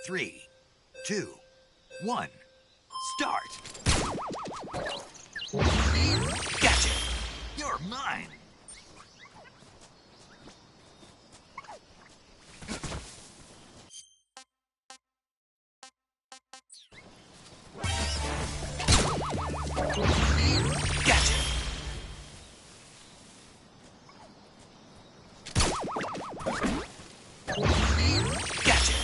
3, 2, 1, start! Gotcha! You're mine! Gotcha! Gotcha!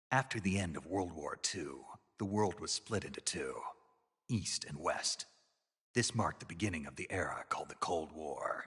After the end of World War II, the world was split into two, East and West. This marked the beginning of the era called the Cold War.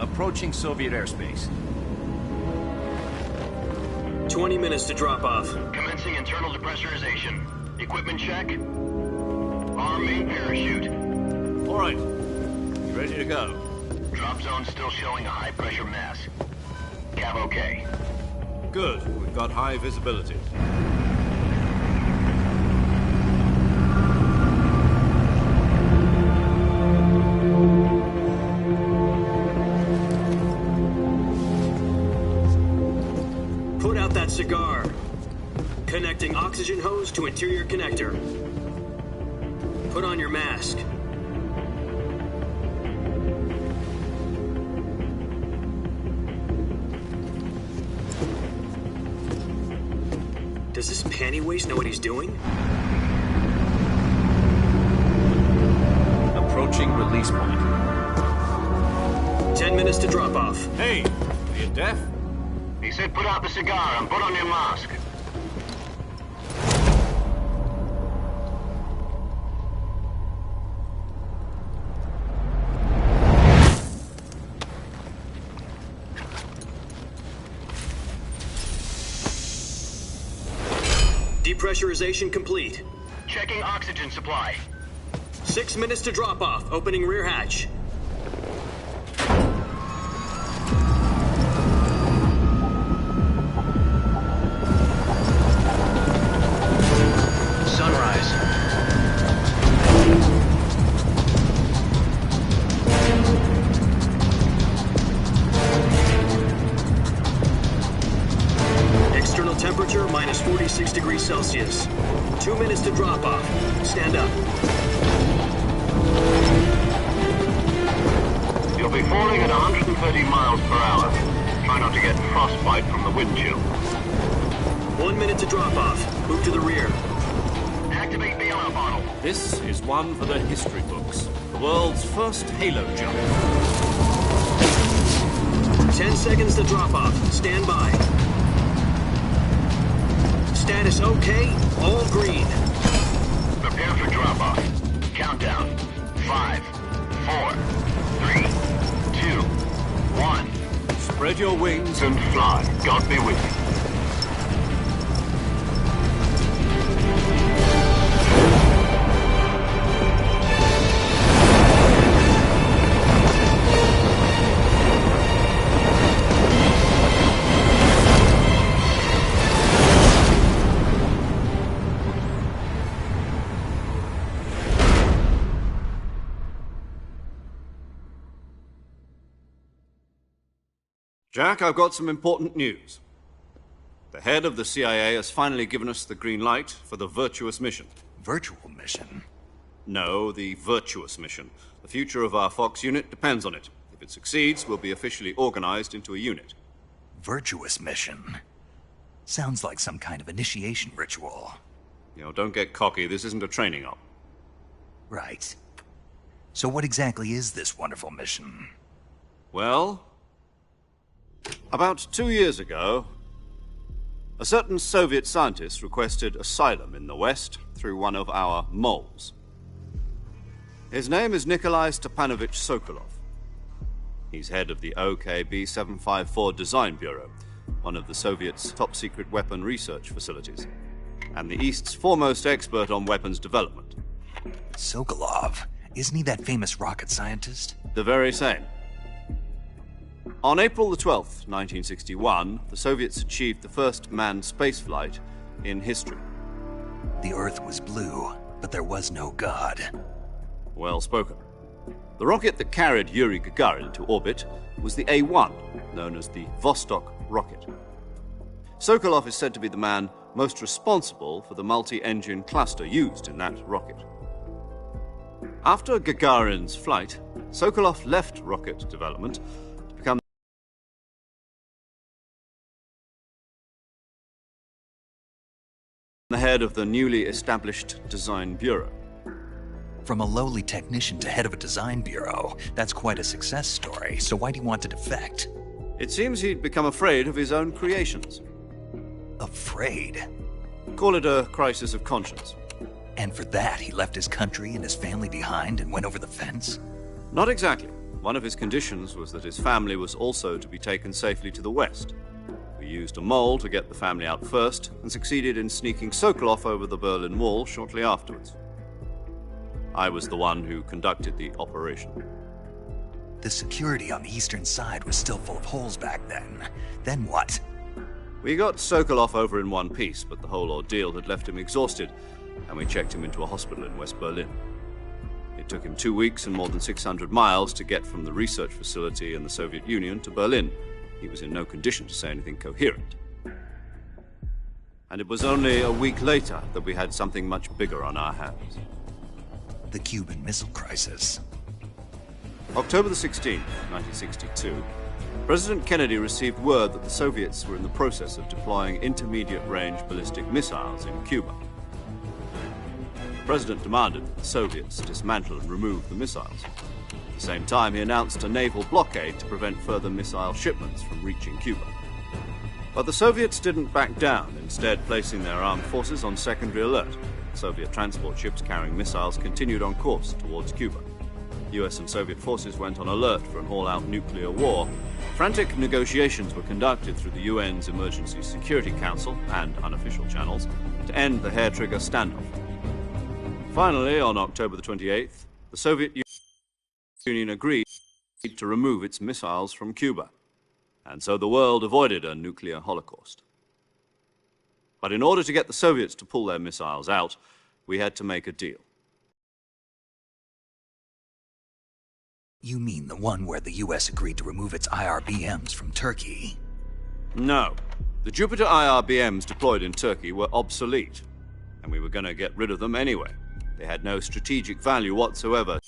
Approaching Soviet airspace. 20 minutes to drop off. Commencing internal depressurization. Equipment check. Arm main parachute. All right. You ready to go? Drop zone still showing a high pressure mass. Cav okay. Good. We've got high visibility. Put out that cigar. Connecting oxygen hose to interior connector. Put on your mask. Does this panty waste know what he's doing? Approaching release point. 10 minutes to drop off. Hey, are you deaf? He said put out the cigar and put on your mask. Depressurization complete. Checking oxygen supply. 6 minutes to drop off. Opening rear hatch. Sunrise. External temperature minus 46 degrees Celsius. 2 minutes to drop off. Stand up. You'll be falling at 130 miles per hour. Try not to get frostbite from the wind chill. 1 minute to drop off. Move to the rear. Activate bailout bottle. This is one for the history books. The world's first halo jump. 10 seconds to drop off. Stand by. Status okay. All green. Prepare for drop off. Countdown. 5, 4, 3, 2, 1. Spread your wings And fly. God be with you. Jack, I've got some important news. The head of the CIA has finally given us the green light for the Virtuous mission. Virtual mission? No, the Virtuous mission. The future of our Fox unit depends on it. If it succeeds, we'll be officially organized into a unit. Virtuous mission? Sounds like some kind of initiation ritual. Don't get cocky. This isn't a training op. Right. So what exactly is this wonderful mission? Well, about 2 years ago, a certain Soviet scientist requested asylum in the West through one of our moles. His name is Nikolai Stepanovich Sokolov. He's head of the OKB 754 Design Bureau, one of the Soviets' top-secret weapon research facilities, and the East's foremost expert on weapons development. Sokolov? Isn't he that famous rocket scientist? The very same. On April the 12th, 1961, the Soviets achieved the first manned spaceflight in history. The Earth was blue, but there was no God. Well spoken. The rocket that carried Yuri Gagarin to orbit was the A-1, known as the Vostok rocket. Sokolov is said to be the man most responsible for the multi-engine cluster used in that rocket. After Gagarin's flight, Sokolov left rocket development to become the head of the newly established Design Bureau. From a lowly technician to head of a design bureau, that's quite a success story, so why do you want to defect? It seems he'd become afraid of his own creations. Afraid? Call it a crisis of conscience. And for that, he left his country and his family behind and went over the fence? Not exactly. One of his conditions was that his family was also to be taken safely to the west. We used a mole to get the family out first and succeeded in sneaking Sokolov over the Berlin Wall shortly afterwards. I was the one who conducted the operation. The security on the eastern side was still full of holes back then. Then what? We got Sokolov over in one piece, but the whole ordeal had left him exhausted, and we checked him into a hospital in West Berlin. It took him 2 weeks and more than 600 miles to get from the research facility in the Soviet Union to Berlin. He was in no condition to say anything coherent. And it was only a week later that we had something much bigger on our hands. The Cuban Missile Crisis. October the 16th, 1962, President Kennedy received word that the Soviets were in the process of deploying intermediate-range ballistic missiles in Cuba. The President demanded that the Soviets dismantle and remove the missiles. At the same time, he announced a naval blockade to prevent further missile shipments from reaching Cuba. But the Soviets didn't back down, instead placing their armed forces on secondary alert. Soviet transport ships carrying missiles continued on course towards Cuba. US and Soviet forces went on alert for an all-out nuclear war. Frantic negotiations were conducted through the UN's Emergency Security Council and unofficial channels to end the hair-trigger standoff. Finally, on October the 28th, the Soviet Union agreed to remove its missiles from Cuba, and so the world avoided a nuclear holocaust. But in order to get the Soviets to pull their missiles out, we had to make a deal. You mean the one where the US agreed to remove its IRBMs from Turkey? No. The Jupiter IRBMs deployed in Turkey were obsolete, and we were going to get rid of them anyway. They had no strategic value whatsoever.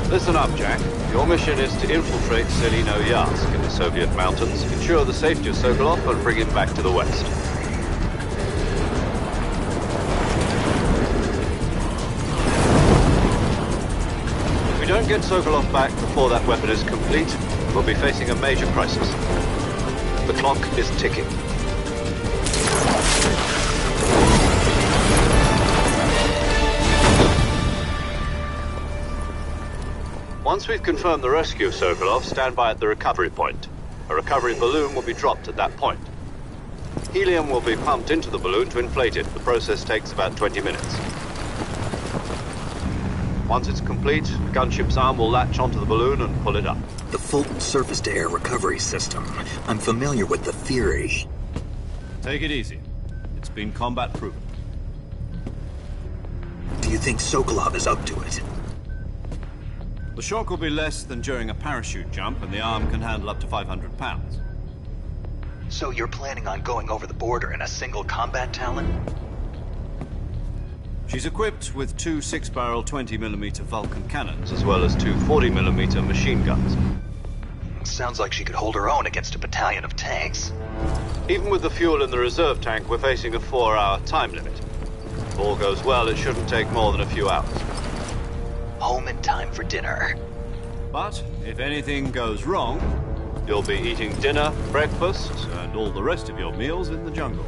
Listen up, Jack. Your mission is to infiltrate Selino-Yarsk in the Soviet mountains, ensure the safety of Sokolov, and bring him back to the west. If we don't get Sokolov back before that weapon is complete, we'll be facing a major crisis. The clock is ticking. Once we've confirmed the rescue of Sokolov, stand by at the recovery point. A recovery balloon will be dropped at that point. Helium will be pumped into the balloon to inflate it. The process takes about 20 minutes. Once it's complete, the gunship's arm will latch onto the balloon and pull it up. The Fulton surface-to-air recovery system. I'm familiar with the theory. Take it easy. It's been combat-proven. Do you think Sokolov is up to it? The shock will be less than during a parachute jump, and the arm can handle up to 500 pounds. So you're planning on going over the border in a single combat Talon? She's equipped with two 6-barrel 20mm Vulcan cannons, as well as two 40mm machine guns. Sounds like she could hold her own against a battalion of tanks. Even with the fuel in the reserve tank, we're facing a 4-hour time limit. If all goes well, it shouldn't take more than a few hours. Home in time for dinner. But if anything goes wrong, You'll be eating dinner, breakfast, and all the rest of your meals in the jungle.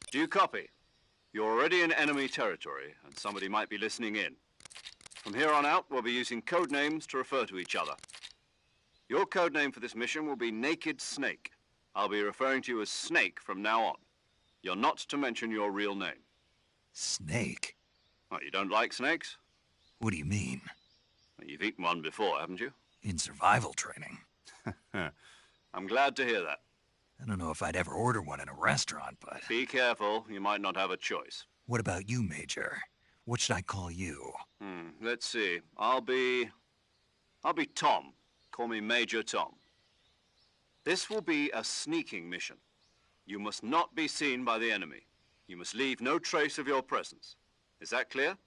Do you copy? You're already in enemy territory, and somebody might be listening in. From here on out, we'll be using code names to refer to each other. Your code name for this mission will be Naked Snake. I'll be referring to you as Snake from now on. You're not to mention your real name. Snake? Oh, you don't like snakes? What do you mean? Well, you've eaten one before, haven't you? In survival training. I'm glad to hear that. I don't know if I'd ever order one in a restaurant, but... Be careful, you might not have a choice. What about you, Major? What should I call you? Let's see. I'll be Tom. Call me Major Tom. This will be a sneaking mission. You must not be seen by the enemy. You must leave no trace of your presence. Is that clear?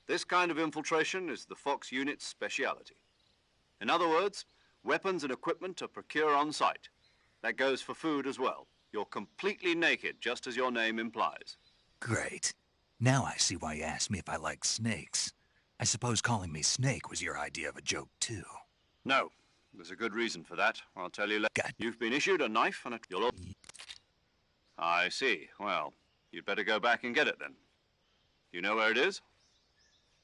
This kind of infiltration is the Fox unit's speciality. In other words, weapons and equipment are procured on site. That goes for food as well. You're completely naked, just as your name implies. Great. Now I see why you asked me if I like snakes. I suppose calling me Snake was your idea of a joke, too. No. There's a good reason for that. I'll tell you later. God. You've been issued a knife and you'll... I see. Well, you'd better go back and get it, then. You know where it is?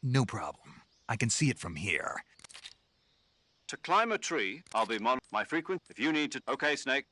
No problem. I can see it from here. To climb a tree, I'll be my frequent... If you need to... Okay, Snake.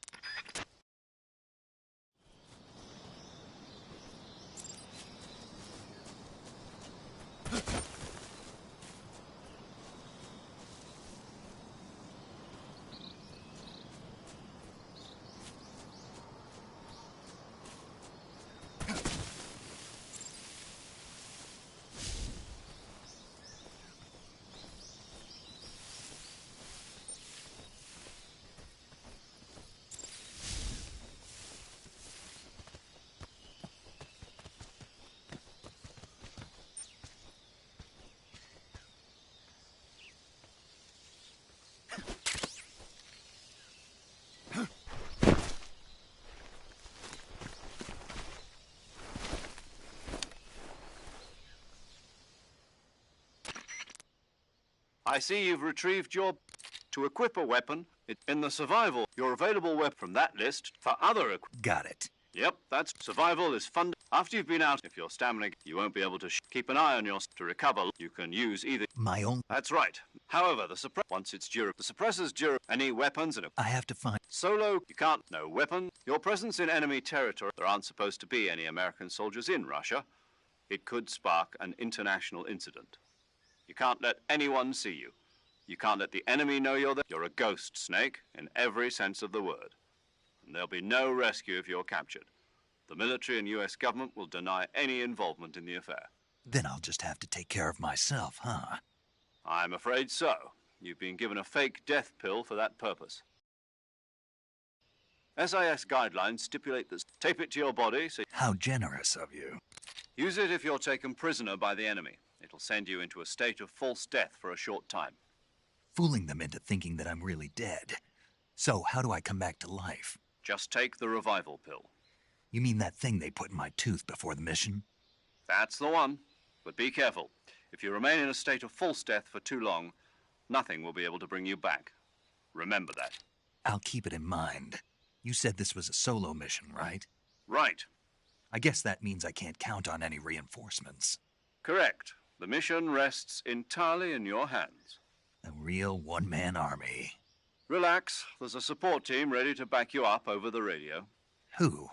I see you've retrieved your... To equip a weapon, it's in the survival. Your available weapon from that list for other... Got it. Yep, that's... Survival is fun. After you've been out, if you're stamina, you won't be able to... Keep an eye on your... To recover, you can use either... My own... That's right. However, once it's durable... The suppressor's durable... Any weapons and... I have to find... Solo, you can't... No weapon. Your presence in enemy territory... There aren't supposed to be any American soldiers in Russia. It could spark an international incident. You can't let anyone see you. You can't let the enemy know you're there. You're a ghost, Snake, in every sense of the word. And there'll be no rescue if you're captured. The military and U.S. government will deny any involvement in the affair. Then I'll just have to take care of myself, huh? I'm afraid so. You've been given a fake death pill for that purpose. SIS guidelines stipulate this. Tape it to your body so... How generous of you. Use it if you're taken prisoner by the enemy. It'll send you into a state of false death for a short time. Fooling them into thinking that I'm really dead. So, how do I come back to life? Just take the revival pill. You mean that thing they put in my tooth before the mission? That's the one. But be careful. If you remain in a state of false death for too long, nothing will be able to bring you back. Remember that. I'll keep it in mind. You said this was a solo mission, right? Right. I guess that means I can't count on any reinforcements. Correct. The mission rests entirely in your hands. A real one-man army. Relax. There's a support team ready to back you up over the radio. Who?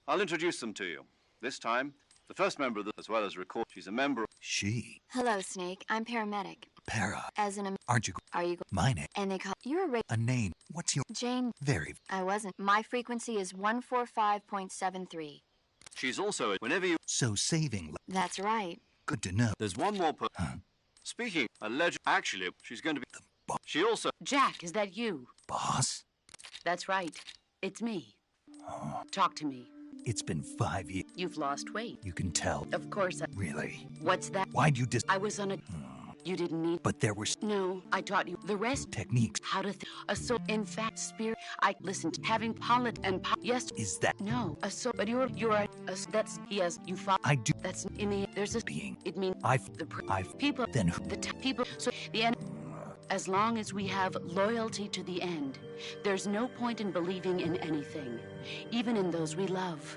I'll introduce them to you. This time, the first member of the, as well as record. She's a member of... She. Hello, Snake. I'm paramedic. Para. As an Aren't you? Are you? My name. And they call you're a A name. What's your... Jane. Very... I wasn't. My frequency is 145.73. She's also... Whenever you... So saving... That's right. Good to know. There's one more per... Huh? Speaking, actually, she's going to be... bo- She also... Jack, is that you? Boss? That's right. It's me. Talk to me. It's been 5 years. You've lost weight. You can tell. Of course. Really? What's that? Why'd you I was on a... You didn't need... But there were No, I taught you the rest. techniques. How to... in fact, spirit... I listened. Having polit and... yes. Is that No. But you're that's... Yes. You follow... I do That's... In the... There's a... being? It means... I've... The... I've... People... Then who? The... People... So... The end... As long as we have loyalty to the end, there's no point in believing in anything, even in those we love.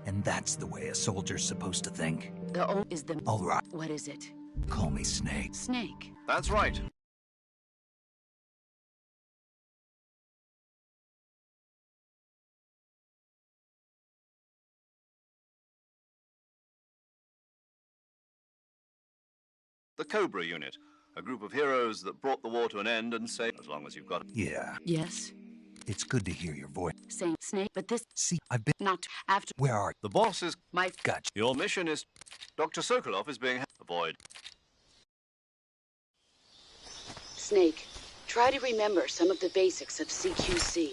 And that's the way a soldier's supposed to think. The O is the... All right. What is it? Call me Snake. Snake. That's right. The Cobra Unit, a group of heroes that brought the war to an end and saved as long as you've got it. Yeah. Yes. It's good to hear your voice. Same Snake, but this... See, I've been... Not after... Where are The boss is... My... Gotcha. Your mission is... Dr. Sokolov is being... Avoid. Snake, try to remember some of the basics of CQC.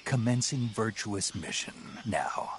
Commencing virtuous mission. Now.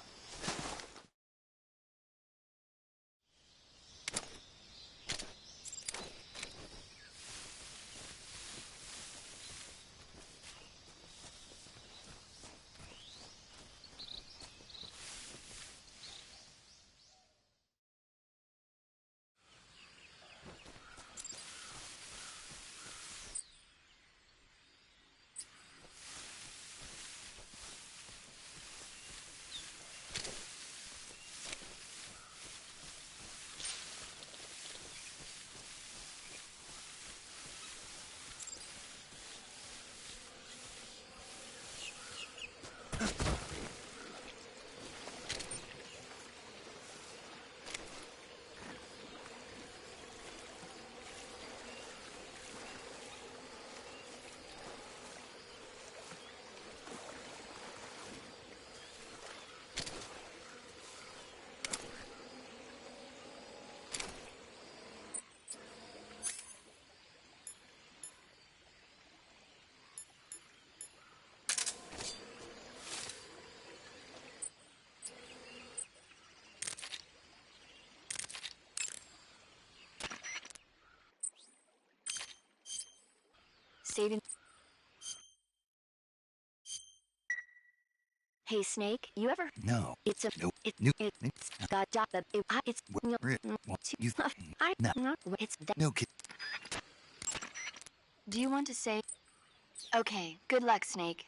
Saving. Hey, Snake, you ever? No. It's a. Nope. It's. Nope. It's. Got job that. It's. You... I. No. It's. No kid. Do you want to say? Okay. Good luck, Snake.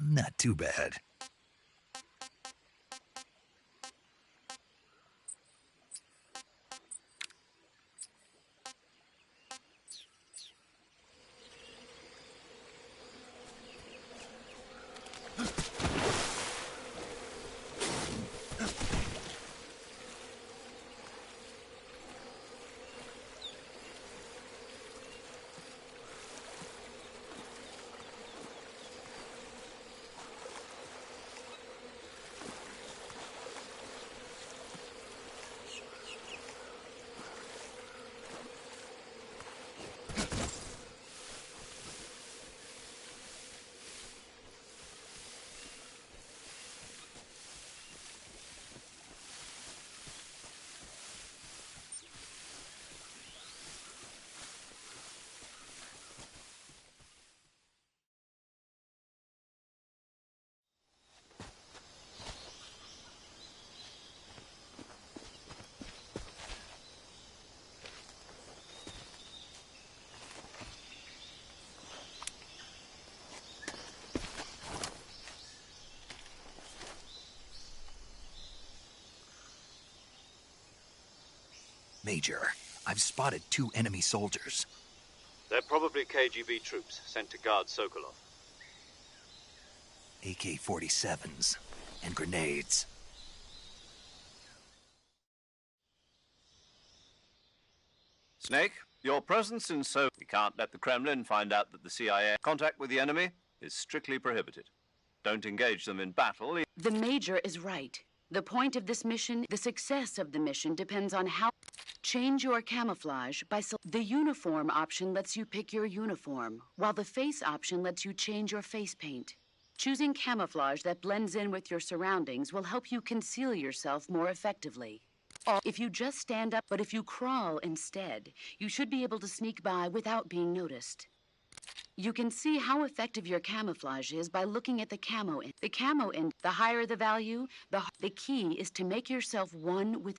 Not too bad. Major, I've spotted 2 enemy soldiers. They're probably KGB troops sent to guard Sokolov. AK-47s and grenades. Snake, your presence in We can't let the Kremlin find out that the CIA contact with the enemy is strictly prohibited. Don't engage them in battle. The Major is right. The point of this mission, the success of the mission, depends on how... Change your camouflage by... The uniform option lets you pick your uniform, while the face option lets you change your face paint. Choosing camouflage that blends in with your surroundings will help you conceal yourself more effectively. If you just stand up, but if you crawl instead, you should be able to sneak by without being noticed. You can see how effective your camouflage is by looking at the camo end. The camo end, the higher the value, the key is to make yourself one with...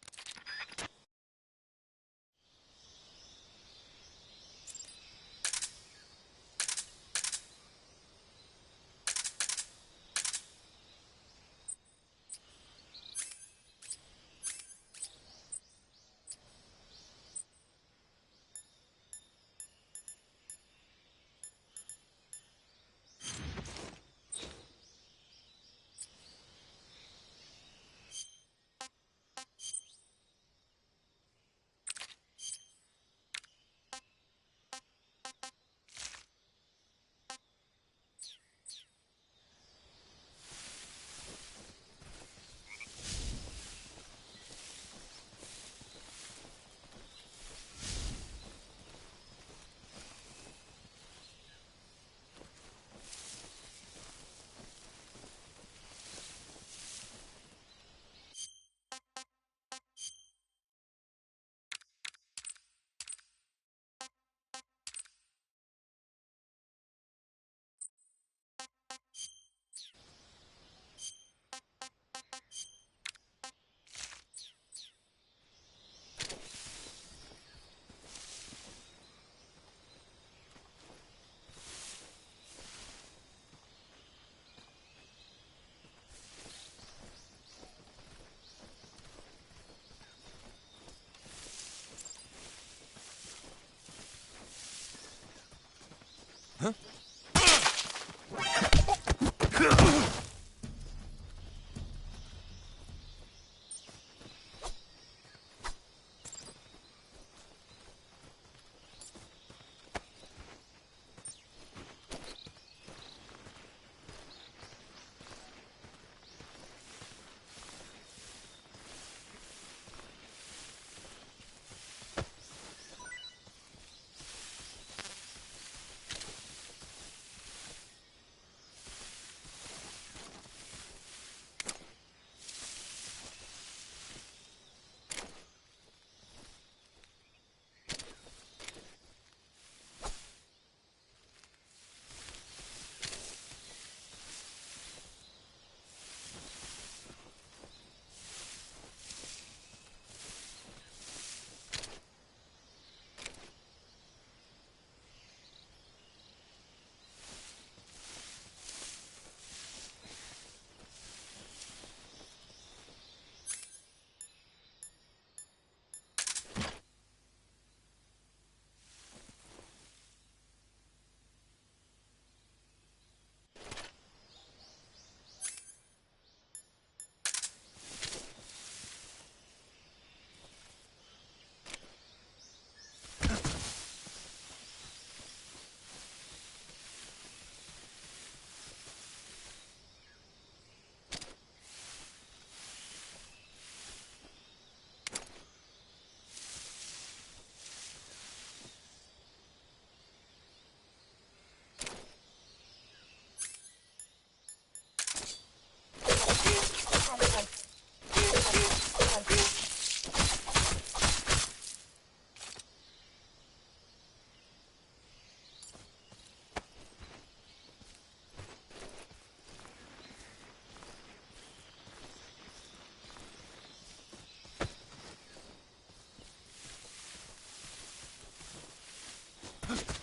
Huh?